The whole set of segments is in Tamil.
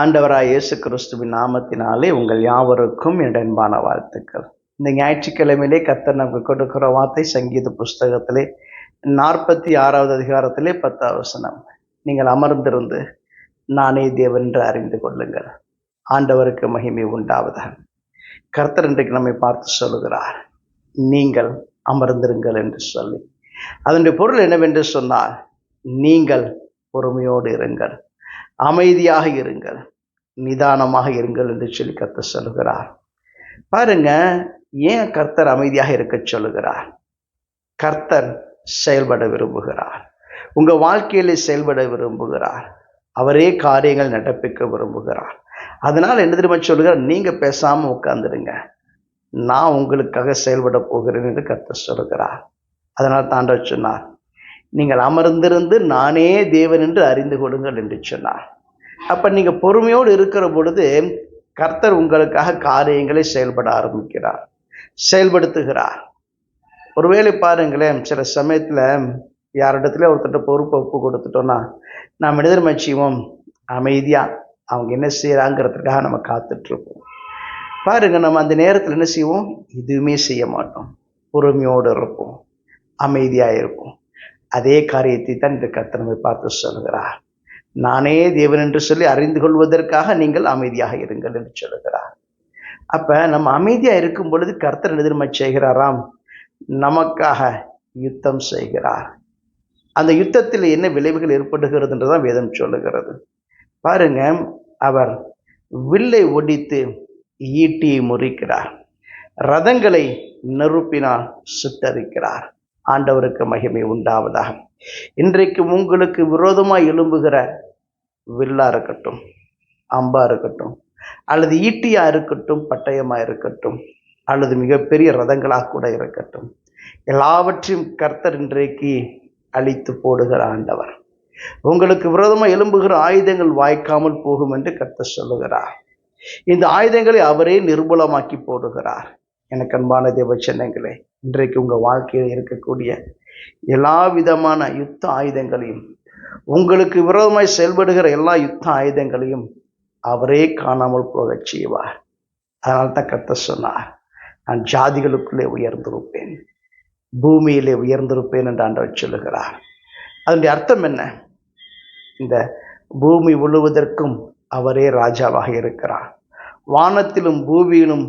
ஆண்டவராய் இயேசு கிறிஸ்துவின் நாமத்தினாலே உங்கள் யாவருக்கும் என் அன்பான வாழ்த்துக்கள். இந்த ஞாயிற்றுக்கிழமையிலே கர்த்தர் நமக்கு கொடுக்கிற வார்த்தை சங்கீத புஸ்தகத்திலே 46வது அதிகாரத்திலே 10வது வசனம். நீங்கள் அமர்ந்திருந்து நானே தேவன் என்று அறிந்து கொள்ளுங்கள். ஆண்டவருக்கு மகிமை உண்டாவதாக. கர்த்தர் இன்றைக்கு நம்மை பார்த்து சொல்லுகிறார், நீங்கள் அமர்ந்திருங்கள் என்று சொல்லி. அதனுடைய பொருள் என்னவென்று சொன்னால், நீங்கள் பொறுமையோடு இருங்கள், அமைதியாக இருங்கள், நிதானமாக இருங்கள் என்று சொல்லி கர்த்தர் சொல்லுகிறார். பாருங்க, ஏன் கர்த்தர் அமைதியாக இருக்க சொல்லுகிறார்? கர்த்தர் செயல்பட விரும்புகிறார். உங்க வாழ்க்கையிலே செயல்பட விரும்புகிறார். அவரே காரியங்கள் நடப்பிக்க விரும்புகிறார். அதனால என்ன தெரியுமா சொல்லுகிறார்? நீங்க பேசாம உட்கார்ந்துடுங்க, நான் உங்களுக்காக செயல்பட போகிறேன் என்று கர்த்தர் சொல்லுகிறார். அதனால் தாண்டவர் சொன்னார், நீங்கள் அமர்ந்திருந்து நானே தேவன் என்று அறிந்து கொள்ளுங்கள் என்று சொன்னார். அப்ப நீங்க பொறுமையோடு இருக்கிற பொழுது கர்த்தர் உங்களுக்காக காரியங்களை செயல்பட ஆரம்பிக்கிறார், செயல்படுத்துகிறார். ஒருவேளை பாருங்களேன், சில சமயத்துல யாரிடத்துல ஒருத்தட்ட பொறுப்பை ஒப்பு கொடுத்துட்டோம்னா நாம் எதிர்மை செய்வோம், அமைதியா அவங்க என்ன செய்யறாங்கிறதுக்காக நம்ம காத்துட்டு இருப்போம். பாருங்க, நம்ம அந்த நேரத்தில் என்ன செய்வோம்? எதுவுமே செய்ய மாட்டோம், பொறுமையோடு இருப்போம், அமைதியா இருப்போம். அதே காரியத்தை தான் இந்த கர்த்தர் நம்மை பார்த்து சொல்கிறார், நானே தேவன் என்று சொல்லி அறிந்து கொள்வதற்காக நீங்கள் அமைதியாக இருங்கள் என்று சொல்லுகிறார். அப்ப நம்ம அமைதியா இருக்கும் பொழுது கர்த்தர் எதிர்மை செய்கிறாராம், நமக்காக யுத்தம் செய்கிறார். அந்த யுத்தத்தில் என்ன விளைவுகள் ஏற்படுகிறது என்றுதான் வேதம் சொல்லுகிறது. பாருங்க, அவர் வில்லை ஒடித்து ஈட்டியை முறிக்கிறார், ரதங்களை நெருப்பினால் சுட்டரிக்கிறார். ஆண்டவருக்கு மகிமை உண்டாவதாக. இன்றைக்கு உங்களுக்கு விரோதமாய் எழும்புகிற வில்லா இருக்கட்டும், அம்பா இருக்கட்டும், அல்லது ஈட்டியா இருக்கட்டும், பட்டயமா இருக்கட்டும், அல்லது மிகப்பெரிய ரதங்களாக கூட இருக்கட்டும், எல்லாவற்றையும் கர்த்தர் இன்றைக்கு அழித்து போடுகிற ஆண்டவர். உங்களுக்கு விரோதமாக எழும்புகிற ஆயுதங்கள் வாய்க்காமல் போகும் என்று கர்த்தர் சொல்லுகிறார். இந்த ஆயுதங்களை அவரே நிர்மூலமாக்கி போடுகிறார். எனக்கு அன்பான தேவ ஜனங்களே, இன்றைக்கு உங்க வாழ்க்கையில் இருக்கக்கூடிய எல்லா விதமான யுத்த ஆயுதங்களையும், உங்களுக்கு விரோதமாய் செயல்படுகிற எல்லா யுத்த ஆயுதங்களையும் அவரே காணாமல் போக செய்வார். அதனால தான் கர்த்தர் சொன்னார், நான் ஜாதிகளுக்குள்ளே உயர்ந்திருப்பேன், பூமியிலே உயர்ந்திருப்பேன் என்று ஆண்டவர் சொல்லுகிறார். அதனுடைய அர்த்தம் என்ன? இந்த பூமி முழுவதற்கும் அவரே ராஜாவாக இருக்கிறார். வானத்திலும் பூமியிலும்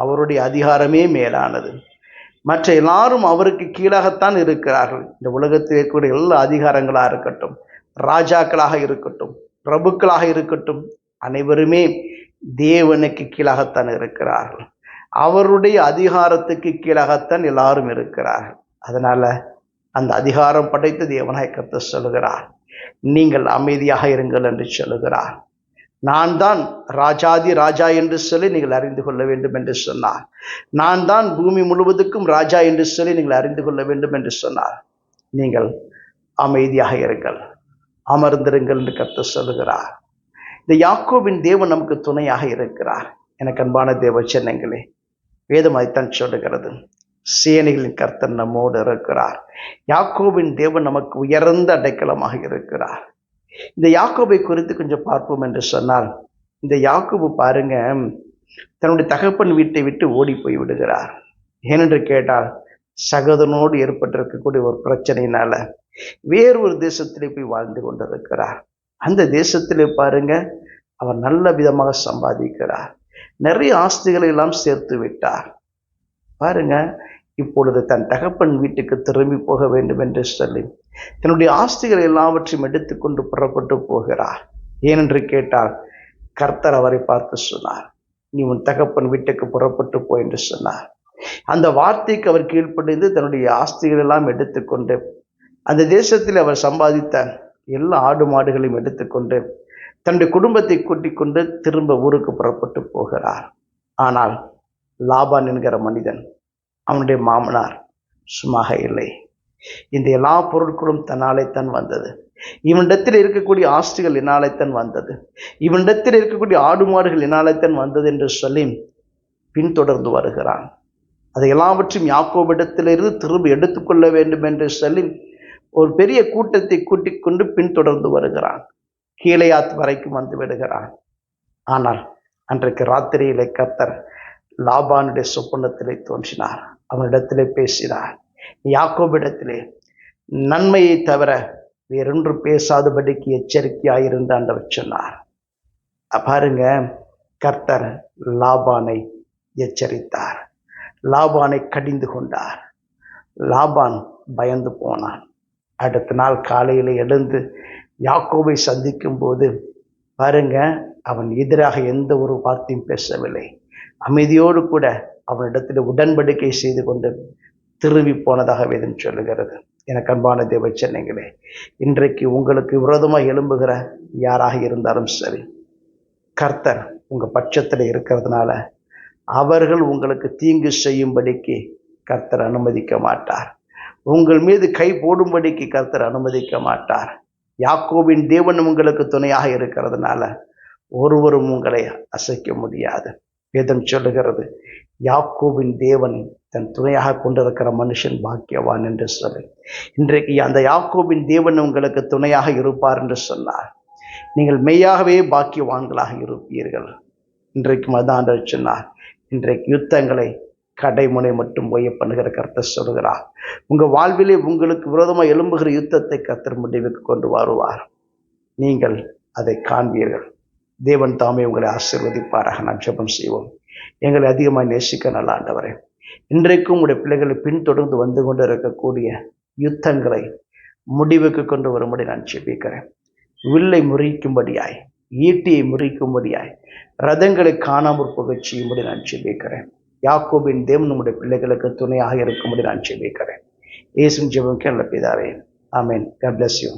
அவருடைய அதிகாரமே மேலானது. மற்ற எல்லாரும் அவருக்கு கீழாகத்தான் இருக்கிறார்கள். இந்த உலகத்தில் இருக்கக்கூடிய எல்லா அதிகாரங்களாக இருக்கட்டும், ராஜாக்களாக இருக்கட்டும், பிரபுக்களாக இருக்கட்டும், அனைவருமே தேவனுக்கு கீழாகத்தான் இருக்கிறார்கள். அவருடைய அதிகாரத்துக்கு கீழாகத்தான் எல்லாரும் இருக்கிறார்கள். அதனால அந்த அதிகாரம் படைத்த தேவனாய் கர்த்தர் சொல்லுகிறார், நீங்கள் அமைதியாக இருங்கள் என்று சொல்லுகிறார். நான் தான் ராஜாதி ராஜா என்று சொல்லி நீங்கள் அறிந்து கொள்ள வேண்டும் என்று சொன்னார். நான் தான் பூமி முழுவதுக்கும் ராஜா என்று சொல்லி நீங்கள் அறிந்து கொள்ள வேண்டும் என்று சொன்னார். நீங்கள் அமைதியாக இருங்கள், அமர்ந்திருங்கள் என்று கர்த்தர் சொல்லுகிறார். இந்த யாக்கோபின் தேவன் நமக்கு துணையாக இருக்கிறார். எனக்கு அன்பான தேவ ஜனங்களே, வேதமாய்த்தான் சொல்லுகிறது, சேனைகளின் கர்த்தர் நம்மோடு இருக்கிறார். யாக்கோபின் தேவன் நமக்கு உயர்ந்த அடைக்கலமாக இருக்கிறார். இந்த யாக்கோபை குறித்து கொஞ்சம் பார்ப்போம் என்று சொன்னால், இந்த யாக்கோபு பாருங்க, தன்னுடைய தகப்பன் வீட்டை விட்டு ஓடி போய் விடுகிறார். ஏனென்று கேட்டால், சகோதரனோடு ஏற்பட்டிருக்கக்கூடிய ஒரு பிரச்சனையினால வேறு ஒரு தேசத்திலே போய் வாழ்ந்து கொண்டிருக்கிறார். அந்த தேசத்திலே பாருங்க, அவர் நல்ல விதமாக சம்பாதிக்கிறார், நிறைய ஆஸ்திகளை எல்லாம் சேர்த்து விட்டார். பாருங்க, இப்பொழுது தன் தகப்பன் வீட்டுக்கு திரும்பி போக வேண்டும் என்று சொல்லி தன்னுடைய ஆஸ்திகள் எல்லாவற்றையும் எடுத்துக்கொண்டு புறப்பட்டு போகிறார். ஏனென்று கேட்டால், கர்த்தர் அவரை பார்த்து சொன்னார், நீ உன் தகப்பன் வீட்டுக்கு புறப்பட்டு போ என்று சொன்னார். அந்த வார்த்தைக்கு அவர் கீழ்ப்படிந்து தன்னுடைய ஆஸ்திகள் எல்லாம் எடுத்துக்கொண்டு அந்த தேசத்தில் அவர் சம்பாதித்த எல்லா ஆடு மாடுகளையும் எடுத்துக்கொண்டு தன்னுடைய குடும்பத்தை கூட்டிக் கொண்டு திரும்ப ஊருக்கு புறப்பட்டு போகிறார். ஆனால் லாபான் என்கிற மனிதன், அவனுடைய மாமனார் சும்மாக இல்லை. இந்த எல்லா பொருட்களும் தன்னாலேத்தான் வந்தது, இவனிடத்தில் இருக்கக்கூடிய ஆஸ்திகள் என்னாலேத்தான் வந்தது, இவனிடத்தில் இருக்கக்கூடிய ஆடு மாடுகள் என்னாலேத்தான் வந்தது என்று சொல்லி பின்தொடர்ந்து வருகிறான். அதை எல்லாவற்றையும் யாக்கோபிடத்திலிருந்து திரும்ப எடுத்துக்கொள்ள வேண்டும் என்று சொல்லி ஒரு பெரிய கூட்டத்தை கூட்டிக் கொண்டு பின்தொடர்ந்து வருகிறான். கீலேயாத் வரைக்கும் வந்து விடுகிறான். ஆனால் அன்றைக்கு ராத்திரியிலே கர்த்தர் லாபானுடைய சொப்பனத்திலே தோன்றினார். அவனிடத்திலே பேசினார். யாக்கோபிடத்திலே நன்மையை தவிர வேறொன்று பேசாதபடிக்கு எச்சரிக்கையாயிருந்து ஆண்டவர் சொன்னார். பாருங்க, கர்த்தர் லாபானை எச்சரித்தார். லாபானை கடிந்து கொண்டார். லாபான் பயந்து போனான். அடுத்த நாள் காலையில் எழுந்து யாக்கோபை சந்திக்கும் போது பாருங்க, அவன் எதிராக எந்த ஒரு வார்த்தையும் பேசவில்லை. அமைதியோடு கூட அவனிடத்தில் உடன்படிக்கை செய்து கொண்டு திரும்பி போனதாக வேதம் சொல்லுகிறது. எனக்கு அன்பான தேவ சென்னைகளே, இன்றைக்கு உங்களுக்கு விரோதமாக எழும்புகிற யாராக இருந்தாலும் சரி, கர்த்தர் உங்க பட்சத்தில் இருக்கிறதுனால அவர்கள் உங்களுக்கு தீங்கு செய்யும்படிக்கு கர்த்தர் அனுமதிக்க மாட்டார். உங்கள் மீது கை போடும்படிக்கு கர்த்தர் அனுமதிக்க மாட்டார். யாக்கோபின் தேவன் உங்களுக்கு துணையாக இருக்கிறதுனால ஒருவரும் உங்களை அசைக்க முடியாது. வேதம் சொல்லுகிறது, யாக்கோபின் தேவன் தன் துணையாக கொண்டிருக்கிற மனுஷன் பாக்கியவான் என்று சொல்லி. இன்றைக்கு அந்த யாக்கோபின் தேவன் உங்களுக்கு துணையாக இருப்பார் என்று சொன்னார். நீங்கள் மெய்யாகவே பாக்கியவான்களாக இருப்பீர்கள். இன்றைக்கும் அதான் சொன்னார். இன்றைக்கு யுத்தங்களை கடைமுனை மட்டும் ஓய பண்ணுகிற கர்த்தர் சொல்கிறார். உங்க வாழ்விலே உங்களுக்கு விரோதமாக எழும்புகிற யுத்தத்தை கர்த்தர் முடிவுக்கு கொண்டு வருவார். நீங்கள் அதை காண்பீர்கள். தேவன் தாமே உங்களை ஆசீர்வதிப்பாராக. நான் ஜெபம் செய்வோம். எங்களை அதிகமாக நேசிக்க நல்ல ஆண்டவரே, இன்றைக்கும் உடைய பிள்ளைகளை பின்தொடர்ந்து வந்து கொண்டு இருக்கக்கூடிய யுத்தங்களை முடிவுக்கு கொண்டு வரும்படி நான் ஜெபிக்கிறேன். வில்லை முறிக்கும்படியாய், ஈட்டியை முறிக்கும்படியாய், ரதங்களை காணாமல் போகச் செய்யும்படி நான் ஜெபிக்கிறேன். யாக்கோபின் தேவன் நம்முடைய பிள்ளைகளுக்கு துணையாக இருக்கும்படி நான் ஜெபிக்கிறேன். இயேசுவின் ஜெபம் கேளுங்கள் பிதாவே. ஆமென். God bless you.